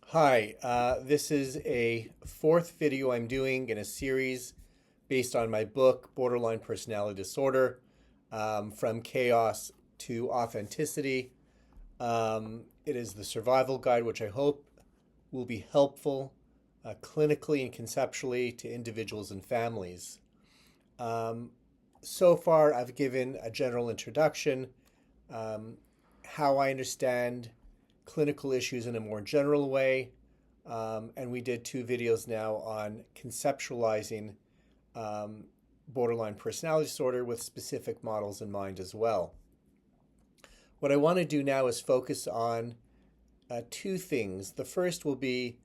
Hi, this is a fourth video I'm doing in a series based on my book, Borderline Personality Disorder, From Chaos to Authenticity. It is the survival guide, which I hope will be helpful clinically and conceptually to individuals and families. Um, so far, I've given a general introduction, um, how I understand clinical issues in a more general way. And we did two videos now on conceptualizing um, borderline personality disorder with specific models in mind as well. What I want to do now is focus on two things. The first will be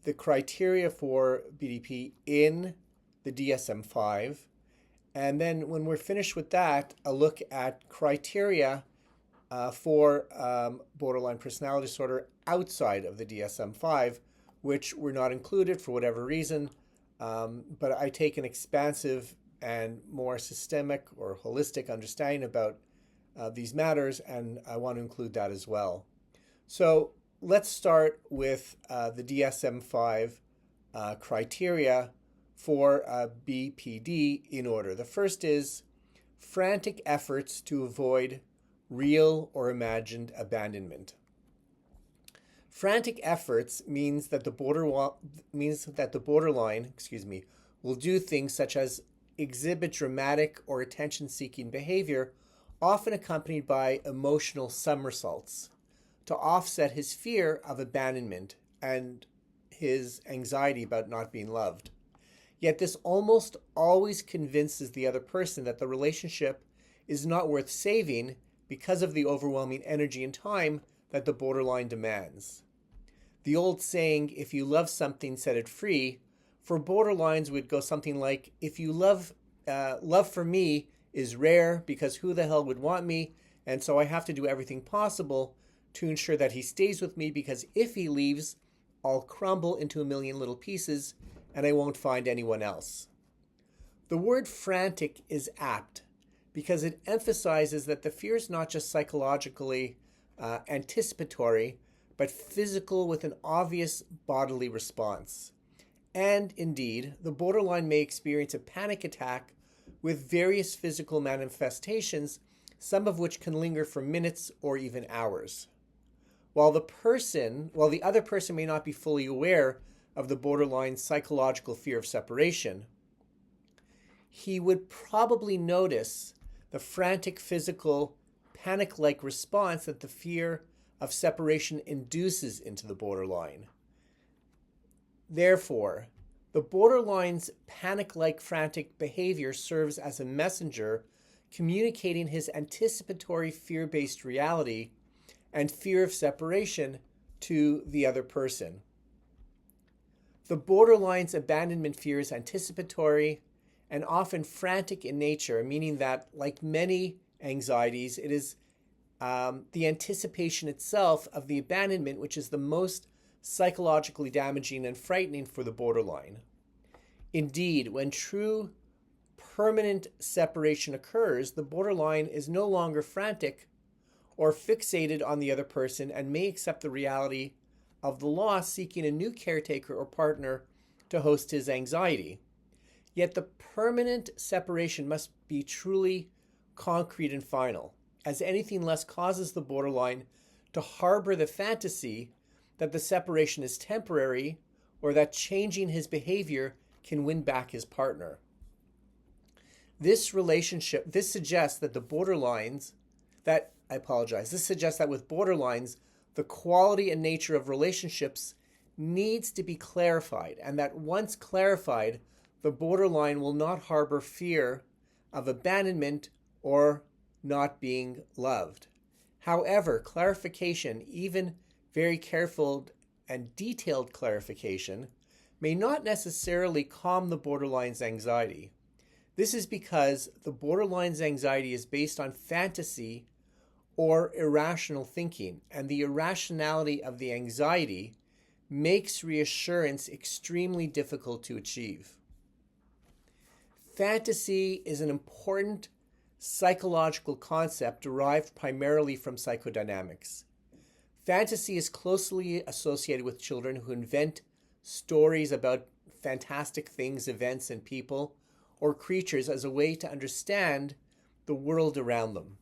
the criteria for BDP in the DSM-5. And then when we're finished with that, a look at criteria for borderline personality disorder outside of the DSM-5, which were not included for whatever reason. But I take an expansive and more systemic or holistic understanding about these matters, and I want to include that as well. So let's start with the DSM-5 criteria for BPD in order. The first is frantic efforts to avoid real or imagined abandonment. Frantic efforts means that the borderline, will do things such as exhibit dramatic or attention-seeking behavior, often accompanied by emotional somersaults, to offset his fear of abandonment and his anxiety about not being loved. Yet this almost always convinces the other person that the relationship is not worth saving because of the overwhelming energy and time that the borderline demands. The old saying, if you love something, set it free, for borderlines would go something like, if you love for me is rare because who the hell would want me, and so I have to do everything possible to ensure that he stays with me, because if he leaves, I'll crumble into a million little pieces and I won't find anyone else. The word frantic is apt because it emphasizes that the fear is not just psychologically anticipatory, but physical with an obvious bodily response. And indeed, the borderline may experience a panic attack with various physical manifestations, some of which can linger for minutes or even hours. While the other person may not be fully aware of the borderline's psychological fear of separation, he would probably notice the frantic physical panic-like response that the fear of separation induces into the borderline. Therefore, the borderline's panic-like frantic behavior serves as a messenger communicating his anticipatory fear-based reality and fear of separation to the other person. The borderline's abandonment fear is anticipatory and often frantic in nature, meaning that, like many anxieties, it is the anticipation itself of the abandonment which is the most psychologically damaging and frightening for the borderline. Indeed, when true permanent separation occurs, the borderline is no longer frantic or fixated on the other person and may accept the reality of the loss, seeking a new caretaker or partner to host his anxiety. Yet the permanent separation must be truly concrete and final, as anything less causes the borderline to harbor the fantasy that the separation is temporary or that changing his behavior can win back his partner. This suggests that with borderlines, the quality and nature of relationships needs to be clarified, and that once clarified, the borderline will not harbor fear of abandonment or not being loved. However, clarification, even very careful and detailed clarification, may not necessarily calm the borderline's anxiety. This is because the borderline's anxiety is based on fantasy or irrational thinking, and the irrationality of the anxiety makes reassurance extremely difficult to achieve. Fantasy is an important psychological concept derived primarily from psychodynamics. Fantasy is closely associated with children who invent stories about fantastic things, events, and people, or creatures as a way to understand the world around them.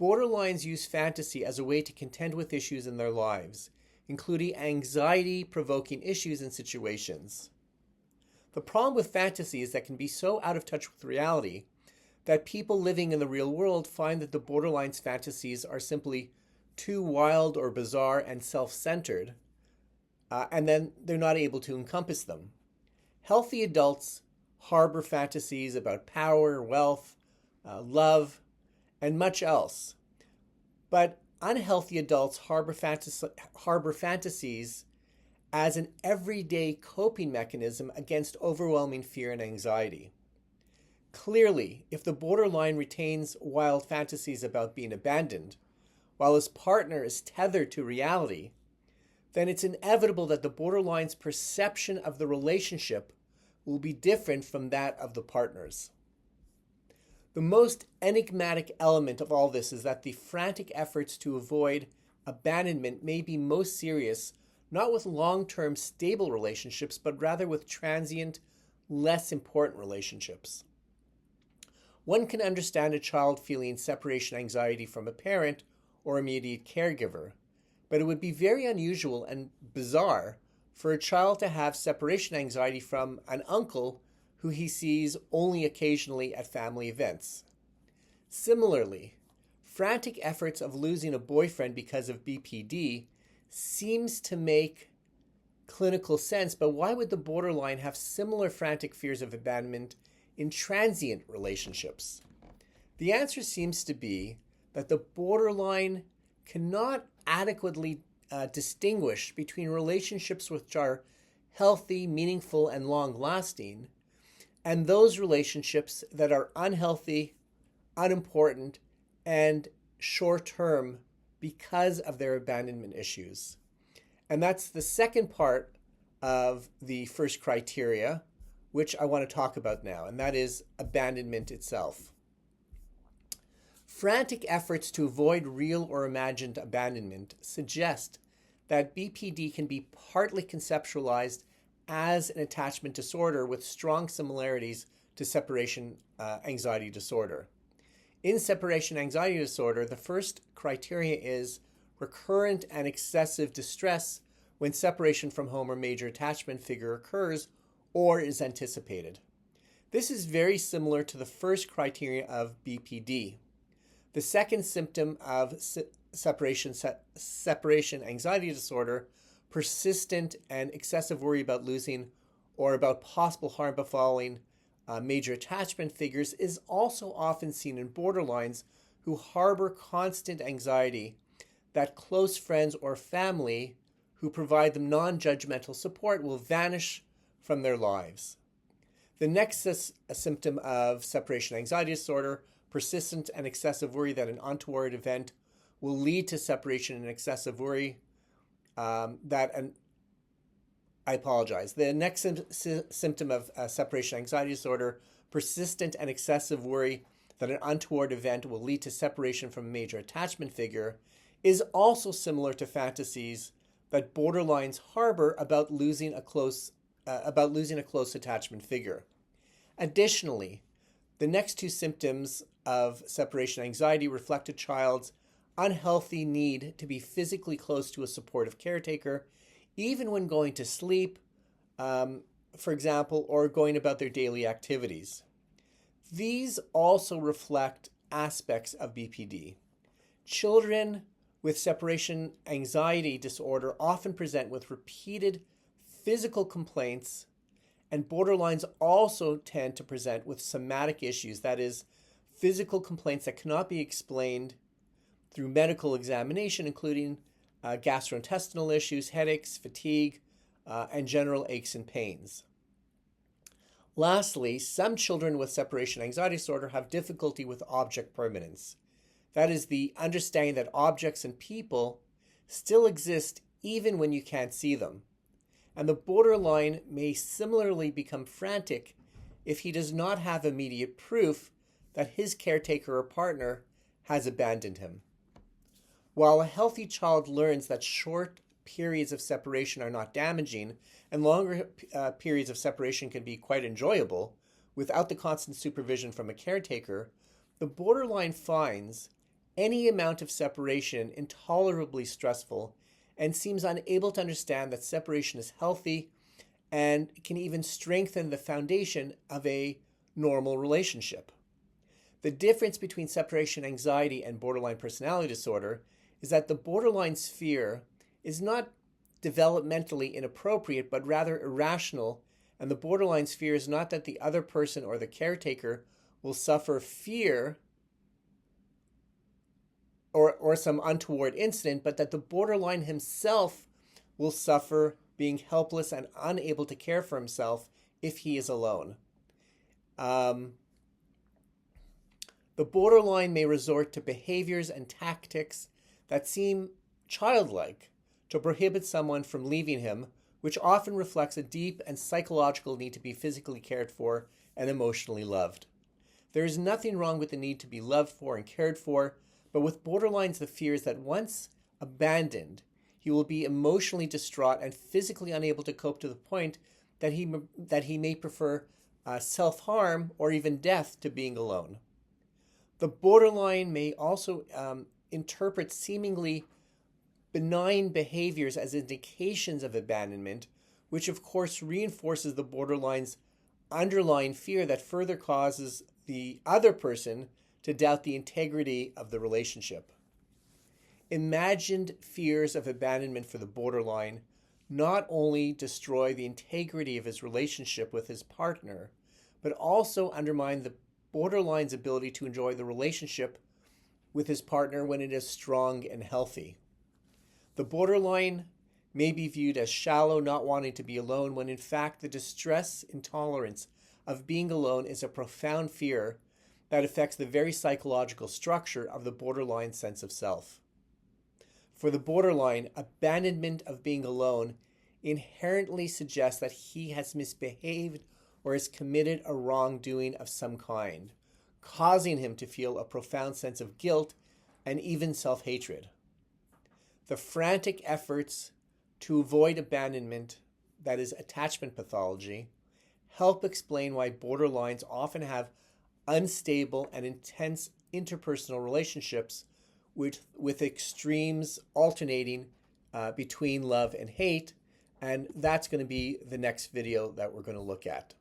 Borderlines use fantasy as a way to contend with issues in their lives, including anxiety-provoking issues and situations. The problem with fantasy is that it can be so out of touch with reality that people living in the real world find that the borderlines' fantasies are simply too wild or bizarre and self-centered, and then they're not able to encompass them. Healthy adults harbor fantasies about power, wealth, love, and much else. But unhealthy adults harbor fantasies as an everyday coping mechanism against overwhelming fear and anxiety. Clearly, if the borderline retains wild fantasies about being abandoned, while his partner is tethered to reality, then it's inevitable that the borderline's perception of the relationship will be different from that of the partner's. The most enigmatic element of all this is that the frantic efforts to avoid abandonment may be most serious not with long-term stable relationships, but rather with transient, less important relationships. One can understand a child feeling separation anxiety from a parent or immediate caregiver, but it would be very unusual and bizarre for a child to have separation anxiety from an uncle who he sees only occasionally at family events. Similarly, frantic efforts of losing a boyfriend because of BPD seems to make clinical sense, but why would the borderline have similar frantic fears of abandonment in transient relationships? The answer seems to be that the borderline cannot adequately distinguish between relationships which are healthy, meaningful, and long-lasting, and those relationships that are unhealthy, unimportant, and short-term because of their abandonment issues. And that's the second part of the first criteria, which I want to talk about now, and that is abandonment itself. Frantic efforts to avoid real or imagined abandonment suggest that BPD can be partly conceptualized as an attachment disorder with strong similarities to separation anxiety disorder. In separation anxiety disorder, the first criteria is recurrent and excessive distress when separation from home or major attachment figure occurs or is anticipated. This is very similar to the first criteria of BPD. The second symptom of separation anxiety disorder, persistent and excessive worry about losing or about possible harm befalling major attachment figures, is also often seen in borderlines who harbor constant anxiety that close friends or family who provide them non-judgmental support will vanish from their lives. The next symptom of separation anxiety disorder, persistent and excessive worry that an untoward event will lead to separation and excessive worry. The next symptom of separation anxiety disorder, persistent and excessive worry that an untoward event will lead to separation from a major attachment figure, is also similar to fantasies that borderlines harbor about losing a close attachment figure. Additionally, the next two symptoms of separation anxiety reflect a child's unhealthy need to be physically close to a supportive caretaker, even when going to sleep, for example, or going about their daily activities. These also reflect aspects of BPD. Children with separation anxiety disorder often present with repeated physical complaints, and borderlines also tend to present with somatic issues, that is, physical complaints that cannot be explained through medical examination, including gastrointestinal issues, headaches, fatigue, and general aches and pains. Lastly, some children with separation anxiety disorder have difficulty with object permanence. That is, the understanding that objects and people still exist even when you can't see them. And the borderline may similarly become frantic if he does not have immediate proof that his caretaker or partner has abandoned him. While a healthy child learns that short periods of separation are not damaging and longer periods of separation can be quite enjoyable without the constant supervision from a caretaker, the borderline finds any amount of separation intolerably stressful and seems unable to understand that separation is healthy and can even strengthen the foundation of a normal relationship. The difference between separation anxiety and borderline personality disorder is that the borderline's fear is not developmentally inappropriate, but rather irrational, and the borderline's fear is not that the other person or the caretaker will suffer fear or some untoward incident, but that the borderline himself will suffer being helpless and unable to care for himself if he is alone. The borderline may resort to behaviors and tactics that seem childlike to prohibit someone from leaving him, which often reflects a deep and psychological need to be physically cared for and emotionally loved. There is nothing wrong with the need to be loved for and cared for, but with borderlines, the fear is that once abandoned, he will be emotionally distraught and physically unable to cope to the point that he may prefer self-harm or even death to being alone. The borderline may also interpret seemingly benign behaviors as indications of abandonment, which of course reinforces the borderline's underlying fear that further causes the other person to doubt the integrity of the relationship. Imagined fears of abandonment for the borderline not only destroy the integrity of his relationship with his partner, but also undermine the borderline's ability to enjoy the relationship with his partner when it is strong and healthy. The borderline may be viewed as shallow, not wanting to be alone, when in fact the distress intolerance of being alone is a profound fear that affects the very psychological structure of the borderline sense of self. For the borderline, abandonment of being alone inherently suggests that he has misbehaved or has committed a wrongdoing of some kind, causing him to feel a profound sense of guilt and even self-hatred. The frantic efforts to avoid abandonment, that is attachment pathology, help explain why borderlines often have unstable and intense interpersonal relationships with extremes alternating between love and hate, and that's going to be the next video that we're going to look at.